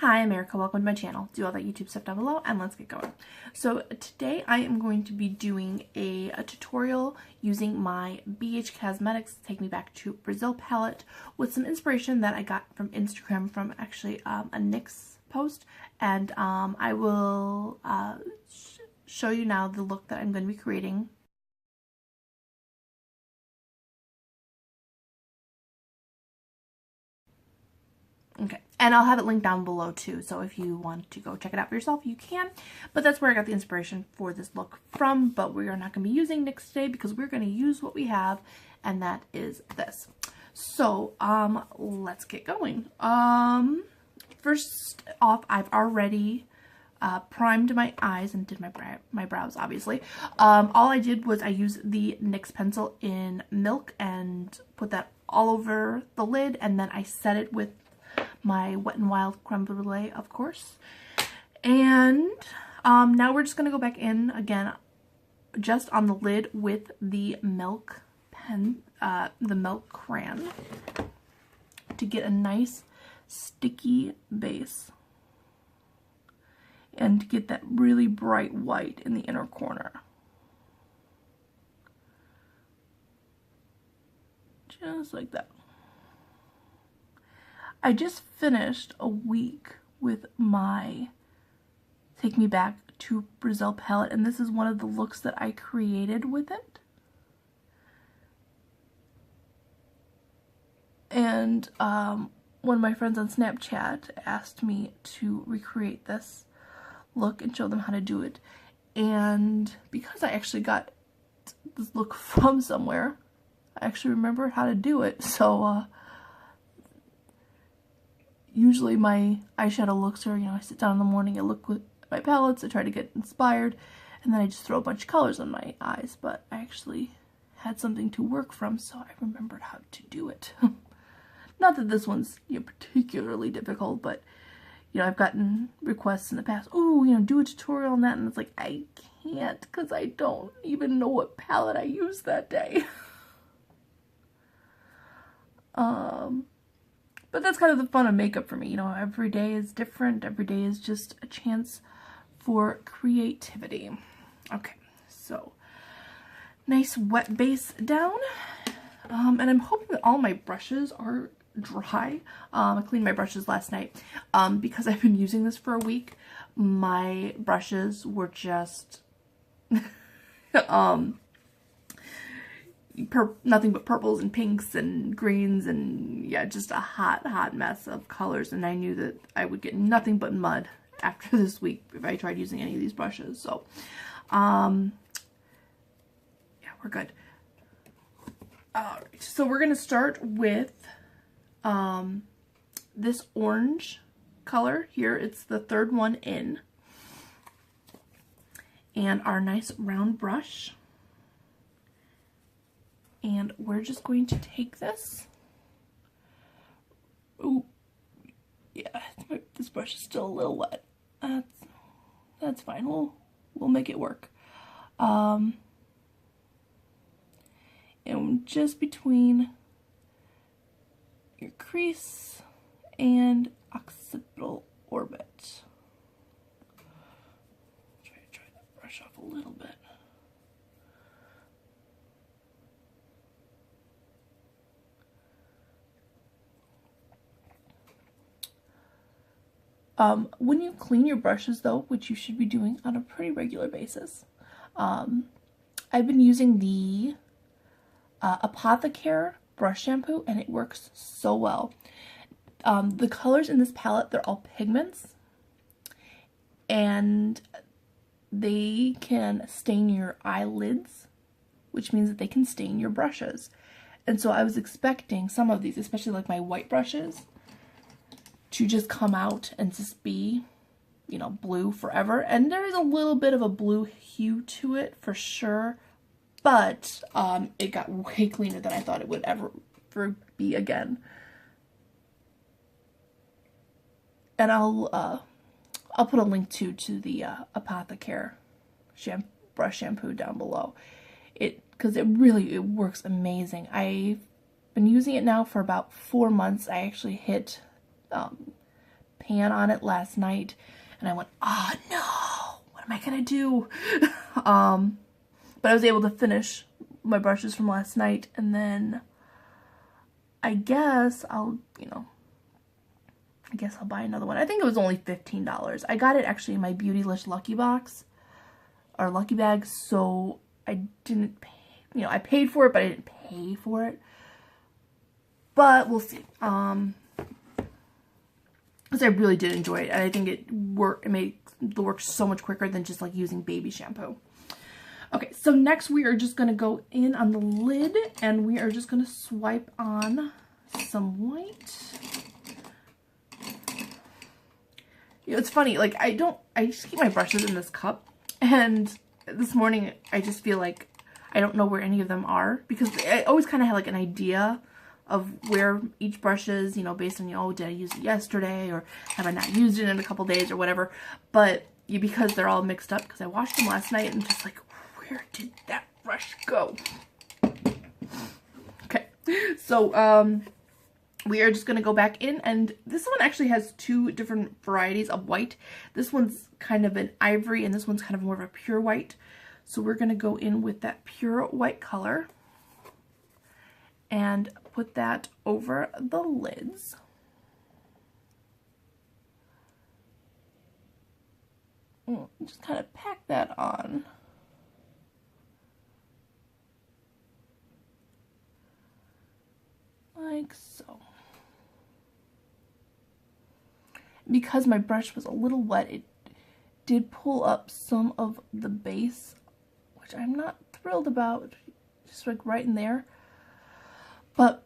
Hi, I'm Erica. Welcome to my channel. Do all that YouTube stuff down below and let's get going. So today I am going to be doing a tutorial using my BH Cosmetics Take Me Back to Brazil palette with some inspiration that I got from Instagram from actually a NYX post, and I will show you now the look that I'm going to be creating. Okay, and I'll have it linked down below too, so if you want to go check it out for yourself, you can. But that's where I got the inspiration for this look from, but we are not going to be using NYX today because we're going to use what we have, and that is this. So, let's get going. First off, I've already primed my eyes and did my brows, obviously. All I did was I used the NYX pencil in Milk and put that all over the lid, and then I set it with my Wet n Wild creme brulee, of course. And now we're just going to go back in again just on the lid with the Milk pen, the Milk crayon, to get a nice sticky base and to get that really bright white in the inner corner. Just like that. I just finished a week with my Take Me Back to Brazil palette, and this is one of the looks that I created with it. And one of my friends on Snapchat asked me to recreate this look and show them how to do it. And because I actually got this look from somewhere, I actually remembered how to do it. So usually my eyeshadow looks are, I sit down in the morning, I look with my palettes, I try to get inspired, and then I just throw a bunch of colors on my eyes, but I actually had something to work from, so I remembered how to do it. Not that this one's particularly difficult, but I've gotten requests in the past, oh, do a tutorial on that, and it's like, I can't, because I don't even know what palette I used that day. But that's kind of the fun of makeup for me. Every day is different. Every day is just a chance for creativity. Okay, so nice wet base down. And I'm hoping that all my brushes are dry. I cleaned my brushes last night. Because I've been using this for a week, my brushes were just nothing but purples and pinks and greens, and yeah, just a hot mess of colors, and I knew that I would get nothing but mud after this week if I tried using any of these brushes. So yeah, we're good. Alright, so we're gonna start with this orange color here. It's the third one in, and our nice round brush. And we're just going to take this. Ooh, yeah, this brush is still a little wet. That's fine. We'll make it work. And just between your crease and occipital orbit. Try to dry that brush off a little bit. When you clean your brushes though, which you should be doing on a pretty regular basis, I've been using the Apothecary brush shampoo, and it works so well. The colors in this palette, they're all pigments, and they can stain your eyelids, which means that they can stain your brushes. And so I was expecting some of these, especially like my white brushes, to just come out and just be, blue forever. And there is a little bit of a blue hue to it for sure, but it got way cleaner than I thought it would ever be again. And I'll put a link to the Apothecary brush shampoo down below. Because it works amazing. I've been using it now for about 4 months. I actually hit pan on it last night, and I went, oh no, what am I gonna do? But I was able to finish my brushes from last night, and then I guess I'll buy another one. I think it was only $15. I got it actually in my Beautylish Lucky Box, or Lucky Bag, so I didn't pay, I paid for it, but I didn't pay for it. But we'll see. Because I really did enjoy it, and I think it made the work so much quicker than just like using baby shampoo. Okay, so next we are just going to go in on the lid, and we are just going to swipe on some white. It's funny, like I just keep my brushes in this cup, and this morning I just feel like I don't know where any of them are, because I always kind of have like an idea of where each brush is, based on, oh, did I use it yesterday, or have I not used it in a couple days, or whatever. But because they're all mixed up, because I washed them last night, and just like, where did that brush go? Okay, so we are just going to go back in, and this one actually has two different varieties of white. This one's kind of an ivory, and this one's kind of more of a pure white. So we're going to go in with that pure white color and put that over the lids. Just kind of pack that on. Like so. Because my brush was a little wet, it did pull up some of the base, which I'm not thrilled about, just like right in there. But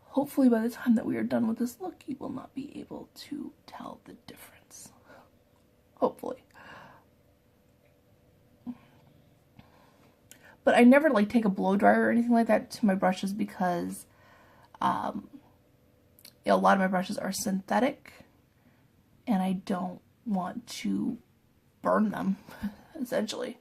hopefully by the time that we are done with this look, you will not be able to tell the difference. Hopefully. But I never like take a blow dryer or anything like that to my brushes, because a lot of my brushes are synthetic, and I don't want to burn them, essentially.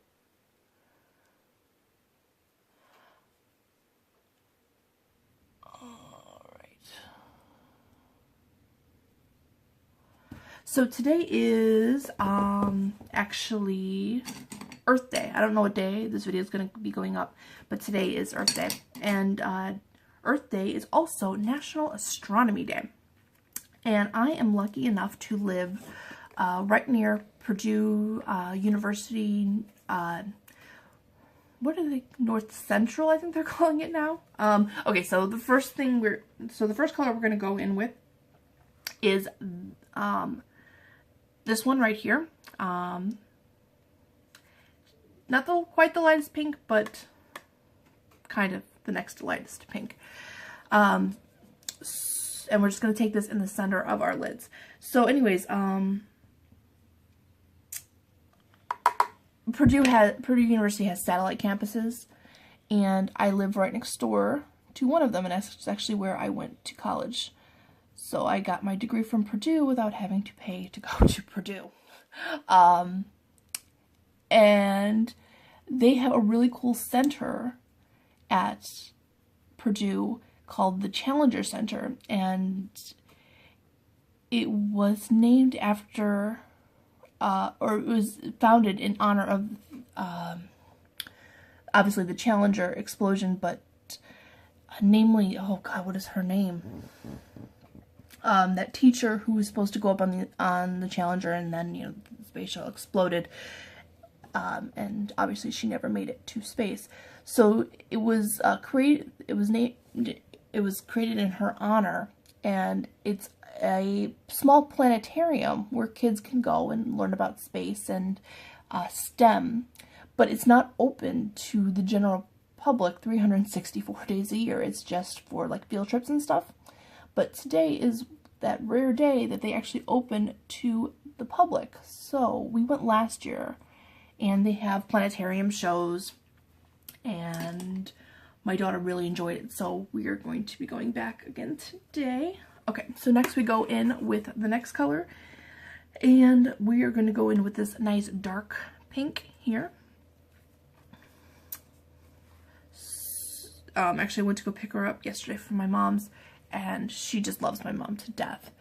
So today is actually Earth Day. I don't know what day this video is going to be going up, but today is Earth Day. And Earth Day is also National Astronomy Day. And I am lucky enough to live right near Purdue University. What are they? North Central, I think they're calling it now. Okay, so the first color we're going to go in with is this one right here. Not quite the lightest pink, but kind of the next lightest pink. And we're just going to take this in the center of our lids. So anyways, Purdue University has satellite campuses, and I live right next door to one of them, and that's actually where I went to college. So I got my degree from Purdue without having to pay to go to Purdue. And they have a really cool center at Purdue called the Challenger Center, and it was named after, or it was founded in honor of, obviously the Challenger explosion, but namely, oh god, what is her name? That teacher who was supposed to go up on the Challenger, and then, the space shuttle exploded, and obviously she never made it to space. So it was created in her honor, and it's a small planetarium where kids can go and learn about space and STEM, but it's not open to the general public 364 days a year. It's just for like field trips and stuff. But today is that rare day that they actually open to the public. So we went last year, and they have planetarium shows, and my daughter really enjoyed it. So we are going to be going back again today. Okay, so next we go in with the next color, and we are going to go in with this nice dark pink here. Actually, I went to go pick her up yesterday from my mom's, and she just loves my mom to death.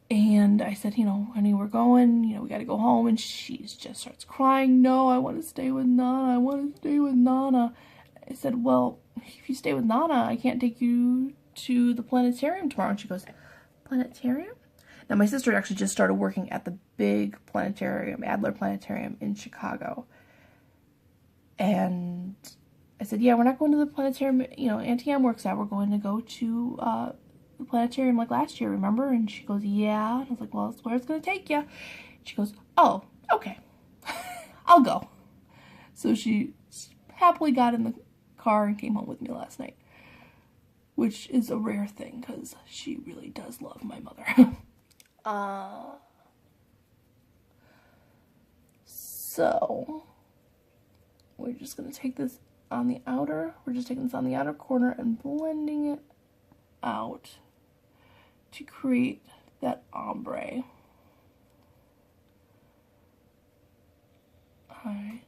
And I said, you know, honey, we're going, you know, we got to go home. And she just starts crying. No, I want to stay with Nana. I want to stay with Nana. I said, well, if you stay with Nana, I can't take you to the planetarium tomorrow. And she goes, planetarium? Now, my sister actually just started working at the big planetarium, Adler Planetarium in Chicago. And I said, yeah, we're not going to the planetarium, you know, Auntie Ann works at. We're going to go to the planetarium like last year, remember? And she goes, yeah. And I was like, well, that's where it's going to take you. She goes, oh, okay. I'll go. So she happily got in the car and came home with me last night, which is a rare thing because she really does love my mother. So we're just going to take this on the outer, we're just taking this on the outer corner and blending it out to create that ombre. Alright.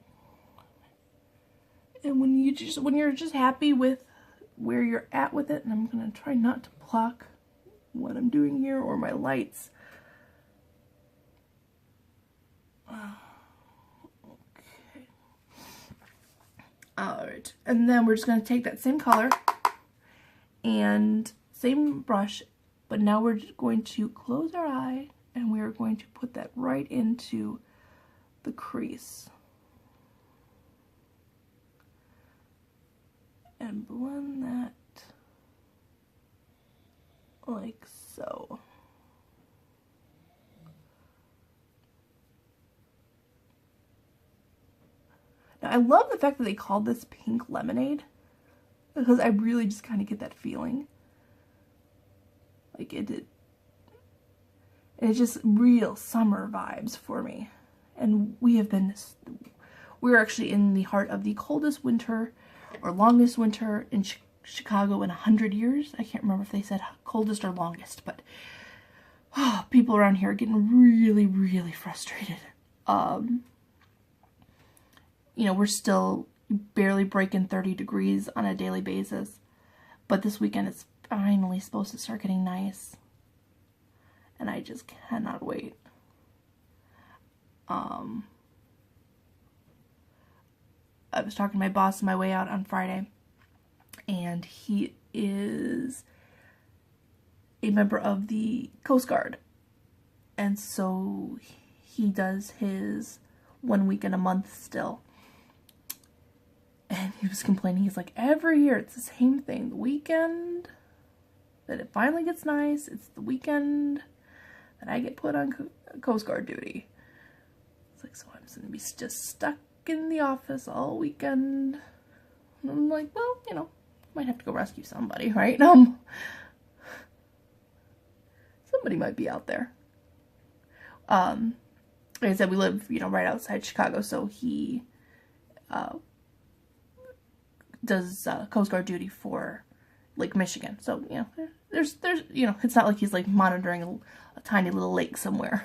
And when you're just happy with where you're at with it, and I'm going to try not to block what I'm doing here or my lights. Okay. Alright, and then we're just going to take that same color and same brush, but now we're just going to close our eye and we're going to put that right into the crease. And blend that like so. Now, I love the fact that they called this pink lemonade, because I really just kind of get that feeling. Like it did. It's just real summer vibes for me. And we're actually in the heart of the coldest winter or longest winter in Chicago in 100 years. I can't remember if they said coldest or longest, but people around here are getting really, really frustrated. You know, we're still barely breaking 30 degrees on a daily basis, but this weekend it's finally supposed to start getting nice, and I just cannot wait. I was talking to my boss on my way out on Friday, and he is a member of the Coast Guard, and so he does his 1 weekend a month still. And he was complaining, he's like, every year it's the same thing. The weekend that it finally gets nice, it's the weekend that I get put on Coast Guard duty. It's like, so I'm just going to be just stuck in the office all weekend. And I'm like, well, you know, might have to go rescue somebody, right? Somebody might be out there. Like I said, we live, you know, right outside Chicago, so he does Coast Guard duty for Lake Michigan. So, you know, there's you know, it's not like he's like monitoring a tiny little lake somewhere.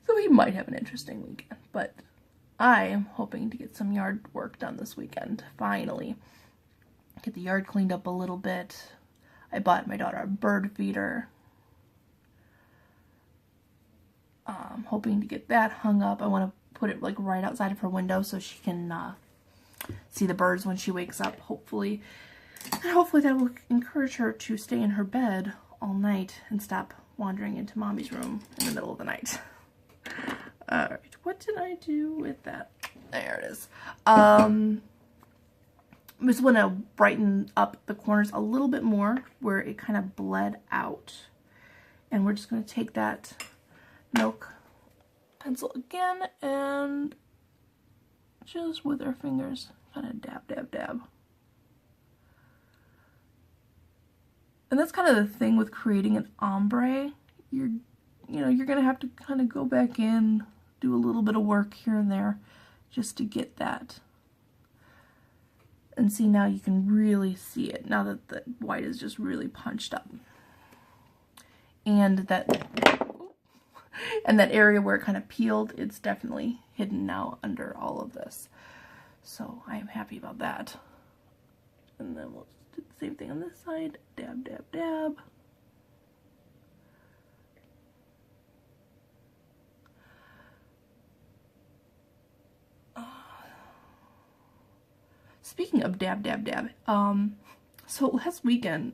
So he might have an interesting weekend, but I am hoping to get some yard work done this weekend, finally. Get the yard cleaned up a little bit. I bought my daughter a bird feeder. I'm hoping to get that hung up. I want to put it like right outside of her window so she can see the birds when she wakes up, hopefully. And hopefully that will encourage her to stay in her bed all night and stop wandering into mommy's room in the middle of the night. Alright, what did I do with that? There it is. I just want to brighten up the corners a little bit more where it kind of bled out. And we're just going to take that milk pencil again and just with our fingers kind of dab, dab, dab. And that's kind of the thing with creating an ombre. You're going to have to kind of go back in, do a little bit of work here and there just to get that. And see, now you can really see it now that the white is just really punched up. And that area where it kind of peeled, it's definitely hidden now under all of this. So I am happy about that. And then we'll just do the same thing on this side. Dab, dab, dab. speaking of dab, so last weekend,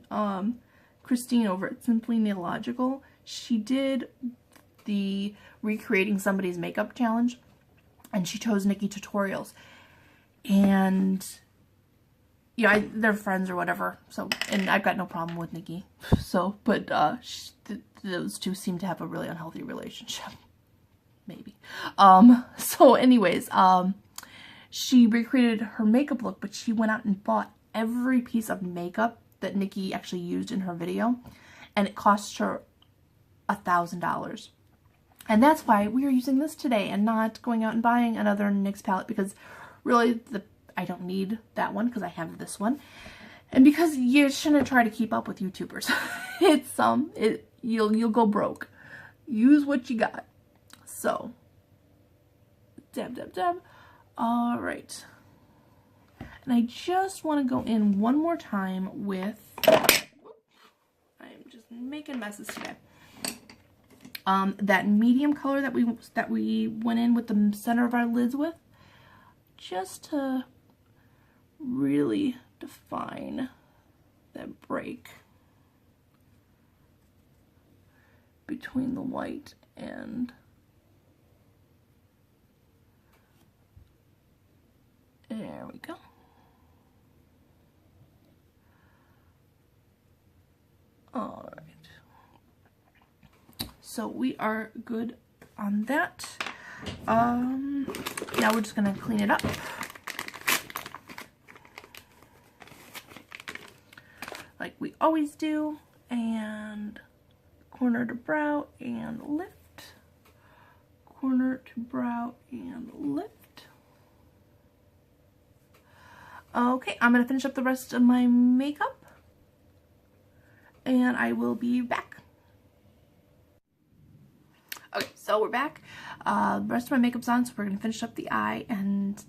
Christine over at Simply Nailogical, she did the recreating somebody's makeup challenge, and she chose Nikki Tutorials, and yeah, they're friends or whatever, so, and I've got no problem with Nikki, so, but those two seem to have a really unhealthy relationship, maybe. So anyways, she recreated her makeup look, but she went out and bought every piece of makeup that Nikki actually used in her video, and it cost her $1,000. And that's why we are using this today and not going out and buying another NYX palette, because really I don't need that one because I have this one. And because you shouldn't try to keep up with YouTubers. You'll go broke. Use what you got. So, dab. All right. And I just want to go in one more time with, I'm just making messes today. That medium color that we went in with the center of our lids with, just to really define that break between the white and there we go. All right. So we are good on that. Now we're just gonna clean it up. Like we always do, and corner to brow and lift, corner to brow and lift. Okay, I'm gonna finish up the rest of my makeup, and I will be back. Okay, so we're back. The rest of my makeup's on, so we're gonna finish up the eye, and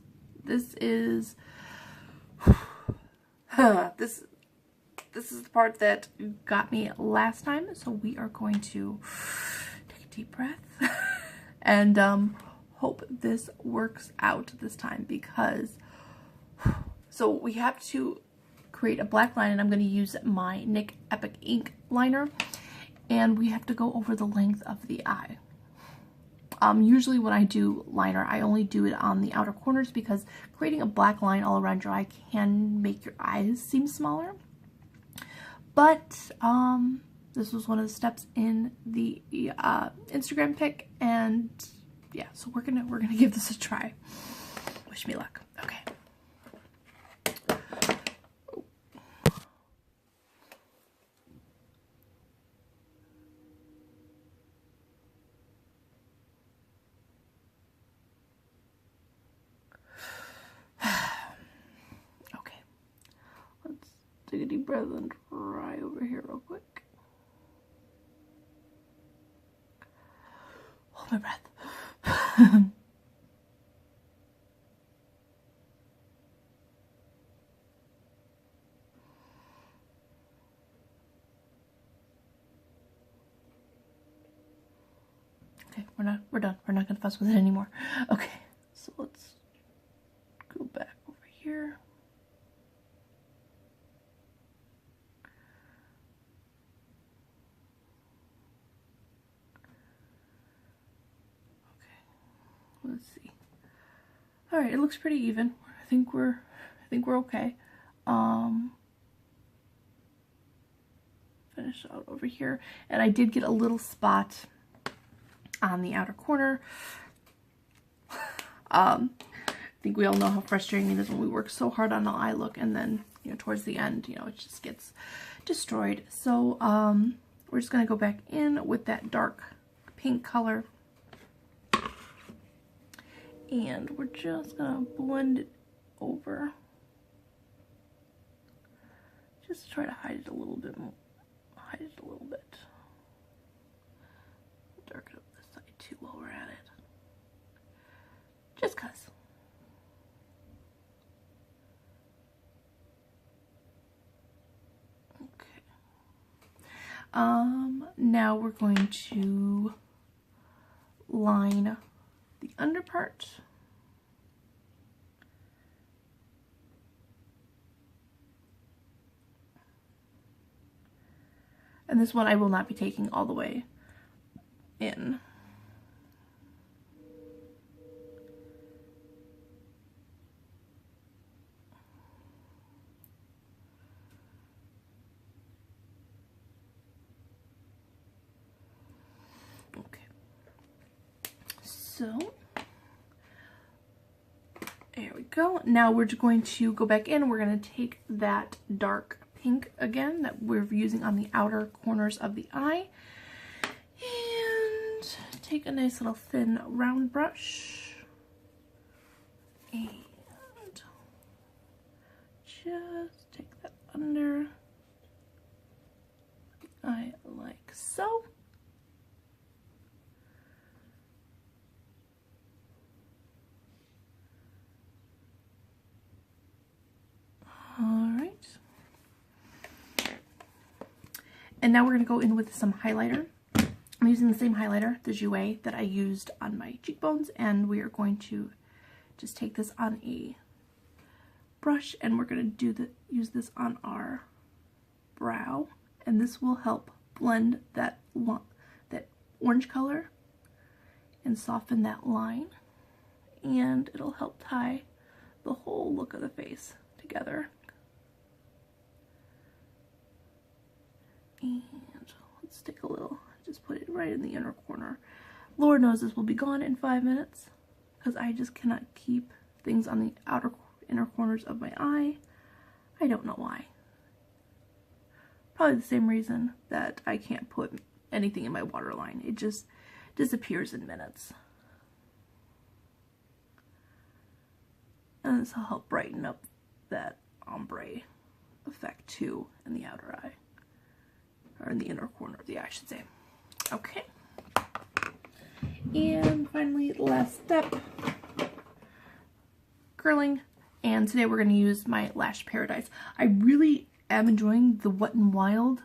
this is this is the part that got me last time. So we are going to take a deep breath and hope this works out this time, because so we have to create a black line, and I'm going to use my NYX Epic Ink liner, and we have to go over the length of the eye. Usually when I do liner, I only do it on the outer corners, because creating a black line all around your eye can make your eyes seem smaller. But this was one of the steps in the Instagram pic, and yeah, so we're gonna give this a try. Wish me luck. Okay. Take a deep breath and try over here real quick. Hold my breath. Okay, we're done. We're not gonna fuss with it anymore. Okay, so let's go back over here. Let's see. All right, it looks pretty even. I think we're okay. Finish out over here, and I did get a little spot on the outer corner. I think we all know how frustrating it is when we work so hard on the eye look, and then towards the end, it just gets destroyed. So we're just gonna go back in with that dark pink color. And we're just gonna blend it over. Just try to hide it a little bit more. Hide it a little bit. Darken up this side too while we're at it. Just cause. Okay. Now we're going to line the under part. And this one I will not be taking all the way in. Okay. So, there we go. Now we're going to go back in. We're going to take that dark pink again that we're using on the outer corners of the eye. And take a nice little thin round brush. And just take that under the eye like so. Alright. And now we're going to go in with some highlighter. I'm using the same highlighter, the Jouer, that I used on my cheekbones, and we are going to just take this on a brush, and we're going to use this on our brow, and this will help blend that orange color and soften that line, and it'll help tie the whole look of the face together. And let's take a little, just put it right in the inner corner. Lord knows this will be gone in 5 minutes because I just cannot keep things on the inner corners of my eye. I don't know why. Probably the same reason that I can't put anything in my waterline. It just disappears in minutes. And this will help brighten up that ombre effect too in the outer eye. Or in the inner corner of the eye, I should say. Okay. And finally, the last step, curling. And today we're going to use my Lash Paradise. I really am enjoying the Wet n Wild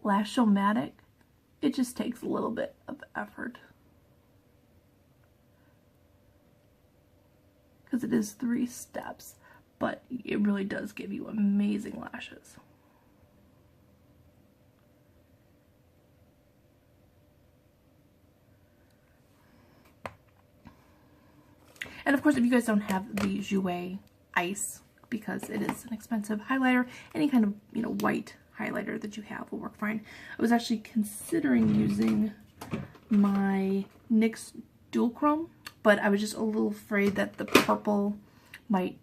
Lash-O-Matic. It just takes a little bit of effort, because it is 3 steps, but it really does give you amazing lashes. And of course, if you guys don't have the Jouer Ice, because it is an expensive highlighter, any kind of, you know, white highlighter that you have will work fine. I was actually considering using my NYX Dual Chrome, but I was just a little afraid that the purple might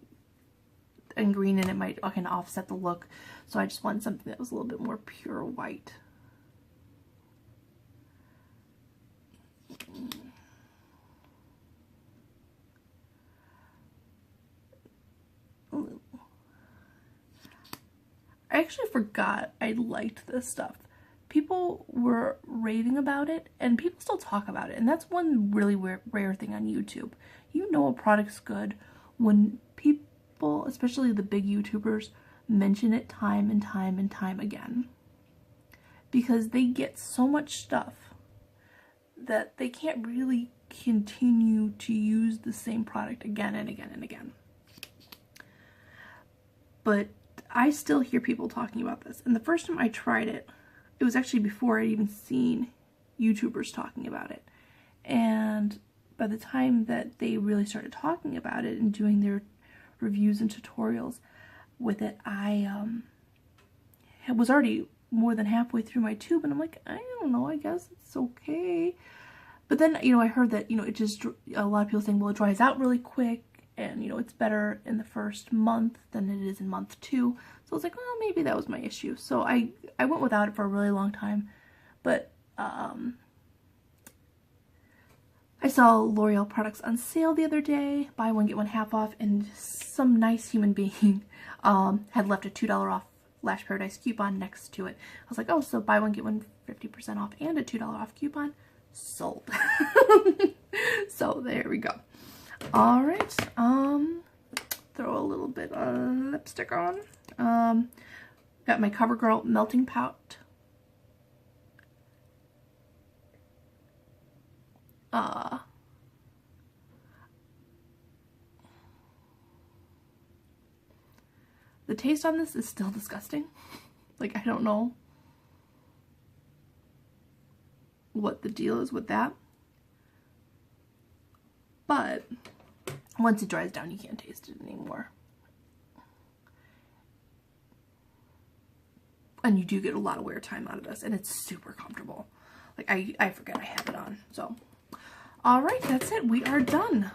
and green in it might kind of offset the look. So I just wanted something that was a little bit more pure white. I actually forgot I liked this stuff. People were raving about it, and people still talk about it, and that's one really rare thing on YouTube. You know a product's good when people, especially the big YouTubers, mention it time and time and time again. Because they get so much stuff that they can't really continue to use the same product again and again and again. But I still hear people talking about this. And the first time I tried it, it was actually before I'd even seen YouTubers talking about it. And by the time that they really started talking about it and doing their reviews and tutorials with it, I was already more than halfway through my tube, and I'm like, I don't know, I guess it's okay. But then, you know, I heard that, you know, it just, a lot of people saying, well, it dries out really quick, and, you know, it's better in the first month than it is in month 2. So I was like, well, maybe that was my issue. So I went without it for a really long time. But I saw L'Oreal products on sale the other day, buy one, get one half off, and some nice human being had left a $2 off Lash Paradise coupon next to it. I was like, oh, so buy one, get one 50% off and a $2 off coupon. Sold. So there we go. Alright, throw a little bit of lipstick on. Got my CoverGirl Melting Pout. The taste on this is still disgusting. Like, I don't know what the deal is with that. But once it dries down, you can't taste it anymore. And you do get a lot of wear time out of this, and it's super comfortable. Like, I forget I have it on. So, alright, that's it. We are done.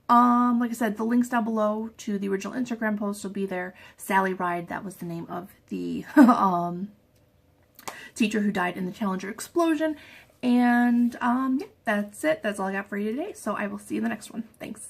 Like I said, the links down below to the original Instagram post will be there. Sally Ride, that was the name of the teacher who died in the Challenger explosion. And, yeah, that's it. That's all I got for you today. So I will see you in the next one. Thanks.